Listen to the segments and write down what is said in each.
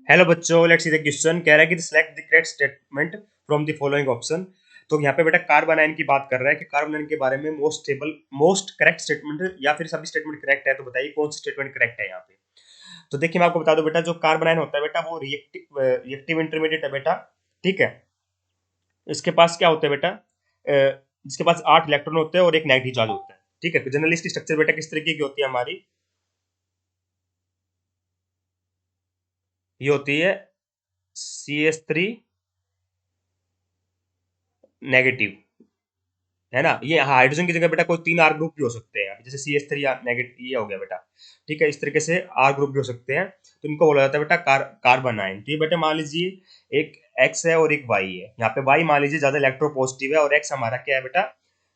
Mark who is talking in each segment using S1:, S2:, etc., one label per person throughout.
S1: Hello बच्चों, let's see the question. कह रहा है कि select the correct statement from the following option. तो यहाँ पे बेटा कार्बन आयन की बात कर रहा है कि कार्बन आयन के बारे में मोस्ट करेक्ट स्टेटमेंट या फिर सभी स्टेटमेंट करेक्ट है, तो बताइए कौन सी स्टेटमेंट करेक्ट है यहाँ पे। तो देखिए मैं आपको बता दूं बेटा, जो कार्बन आयन होता है बेटा वो रिएक्टिव इंटरमीडिएट है बेटा। ठीक है। इसके पास क्या होता है बेटा, इसके पास 8 इलेक्ट्रॉन होते हैं और एक नेगेटिव चार्ज होता है। ठीक है। जनरली इसकी स्ट्रक्चर बेटा किस तरीके की होती है हमारी, ये होती है CH3 नेगेटिव, है ना। ये हाइड्रोजन की जगह बेटा कोई 3 R ग्रुप भी हो सकते हैं, जैसे CH3 या नेगेटिव, ये हो गया बेटा। ठीक है। इस तरीके से R ग्रुप भी हो सकते हैं, तो इनको बोला जाता है बेटा कार्बन आयन। तो ये बेटा मान लीजिए एक X है और एक Y है। यहाँ पे Y मान लीजिए ज्यादा इलेक्ट्रोपॉजिटिव है और X हमारा क्या है बेटा,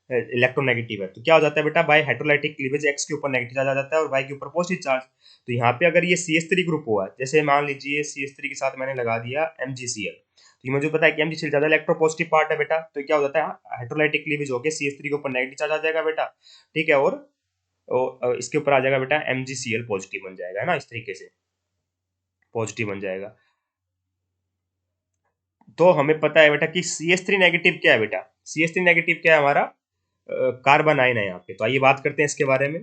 S1: इलेक्ट्रोनेगेटिव है। तो क्या हो जाता है बेटा, बाय हाइड्रोलाइटिक क्लीवेज X के ऊपर नेगेटिव चार्ज आ जाता है और Y के ऊपर पॉजिटिव चार्ज। तो यहाँ पे अगर ये CH3 ग्रुप हुआ, जैसे मान लीजिए CH3 के साथ मैंने लगा दिया MgCl, तो ये मुझे पता है कि MgCl ज्यादा इलेक्ट्रोपॉजिटिव पार्ट है बेटा, तो क्या हो जाता है हाइड्रोलाइटिक क्लीवेज होकर CH3 के ऊपर नेगेटिव चार्ज आ जाएगा बेटा। ठीक है। और इसके ऊपर आ जाएगा बेटा MgCl पॉजिटिव बन जाएगा, है ना, इस तरीके से पॉजिटिव बन जाएगा। तो हमें पता है बेटा कि CH3 नेगेटिव क्या है बेटा, CH3 नेगेटिव क्या है हमारा, कार्बन आयन है यहाँ पे। तो आइए बात करते हैं इसके बारे में।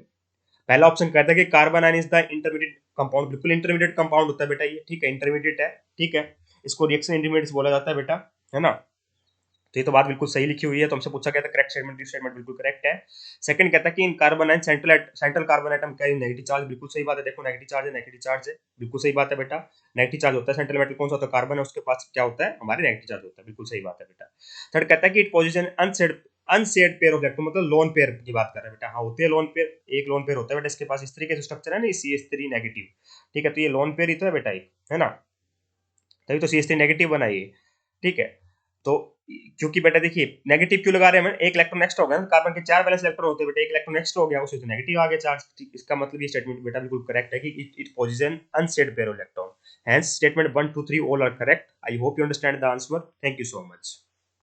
S1: पहला ऑप्शन कहता है कि carbon ion is the intermediate compound. बिल्कुल इंटरमीडिएट कंपाउंड होता है बेटा ये। ठीक है, इंटरमीडिएट है। ठीक है। इसको रिएक्शन इंटरमीडिएट बोला जाता है बेटा, है ना। तो ये तो बात बिल्कुल सही लिखी हुई है। तो हमसे पूछा गया था करेक्ट स्टेटमेंट, स्टेटमेंट बिल्कुल करेक्ट है। सेकंड कहता है कि in carbanion central carbon atom carry negative charge. बिल्कुल सही बात है। देखो नेगेटिव चार्ज है, नेगेटिव चार्ज है, बिल्कुल सही बात है बेटा। नेगेटिव चार्ज होता है सेंट्रल मेटल, कौन सा होता है, कार्बन है, उसके पास क्या होता है, हमारे नेगेटिव चार्ज होता है। बिल्कुल सही बात है बेटा। थर्ड कहता है कि it position unsaid pair of electron, मतलब लोन पेयर की बात कर रहे हैं बेटा। हाँ होते हैं लोन पेयर, एक लोन पेयर होता है बेटा इसके पास। इस तरीके से स्ट्रक्चर है ना, CH3 नेगेटिव। ठीक है। तो ये लोन पेयर ही तो है बेटा एक, है ना। तभी तो CH3 नेगेटिव बना ये। ठीक है। तो क्योंकि बेटा देखिए नेगेटिव क्यों लगा रहे हैं, एक इलेक्ट्रॉन नेक्स्ट हो गया ना, कार्बन के 4 वैलेंस इलेक्ट्रॉन होते हैं बेटा, एक इलेक्ट्रॉन नेक्स्ट हो गया, उससे तो नेगेटिव आ गया चार्ज। इसका मतलब ये स्टेटमेंट बेटा बिल्कुल करेक्ट है कि it position unsaid pair electron. Hence statement 1 2 3 all are correct. I hope you understand the answer. Thank you so much.